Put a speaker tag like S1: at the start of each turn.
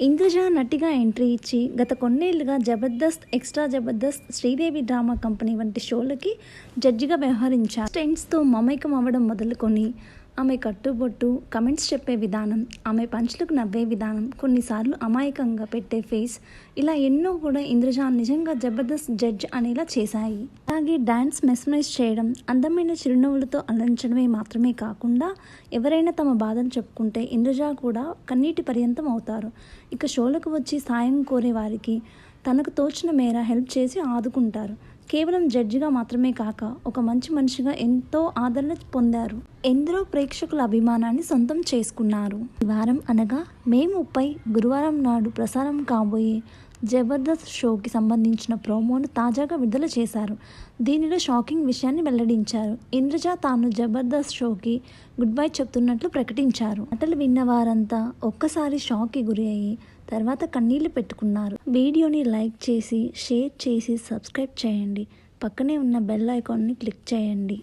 S1: ఇంద్రజ నటిగా ఎంట్రీ ఇచ్చి గత కొన్నేళ్లుగా Jabardasth, extra Jabardasth, Sridevi drama company వంటి షోలకి జడ్జిగా వ్యవహరించారు. స్టెంట్స్తో మమైకం అవ్వడం మొదలుకొని ఆమె కట్టుబొట్టు, కమెంట్స్ చెప్పే విధానం, ఆమె పంచ్లకు నవ్వే విధానం, కొన్నిసార్లు అమాయకంగా పెట్టే ఫేస్, ఇలా ఎన్నో కూడా ఇంద్రజ నిజంగా జబర్దస్త్ జడ్జ్ అనేలా చేశాయి. అలాగే డాన్స్ మెస్మరైజ్ చేయడం, అందమైన చిరునవ్వులతో అలరించడమే మాత్రమే కాకుండా ఎవరైనా తమ బాధను చెప్పుకుంటే ఇంద్రజ కూడా కన్నీటి పర్యంతం అవుతారు. ఇక షోలకు వచ్చి సాయం కోరే వారికి తనకు తోచిన మేర హెల్ప్ చేసి ఆదుకుంటారు. కేవలం జడ్జిగా మాత్రమే కాక ఒక మంచి మనిషిగా ఎంతో ఆదరణ పొందారు. ఎందరో ప్రేక్షకుల అభిమానాన్ని సొంతం చేసుకున్నారు. ఈ వారం అనగా మే 30 గురువారం నాడు ప్రసారం కాబోయే జబర్దస్త్ షోకి సంబంధించిన ప్రోమోను తాజాగా విడుదల చేశారు. దీనిలో షాకింగ్ విషయాన్ని వెల్లడించారు. ఇంద్రజ తాను జబర్దస్త్ షోకి గుడ్ బై చెప్తున్నట్లు ప్రకటించారు. మాటలు విన్న వారంతా ఒక్కసారి షాక్కి గురి అయ్యి తర్వాత కన్నీళ్లు పెట్టుకున్నారు. వీడియోని లైక్ చేసి, షేర్ చేసి, సబ్స్క్రైబ్ చేయండి. పక్కనే ఉన్న బెల్ ఐకాన్ని క్లిక్ చేయండి.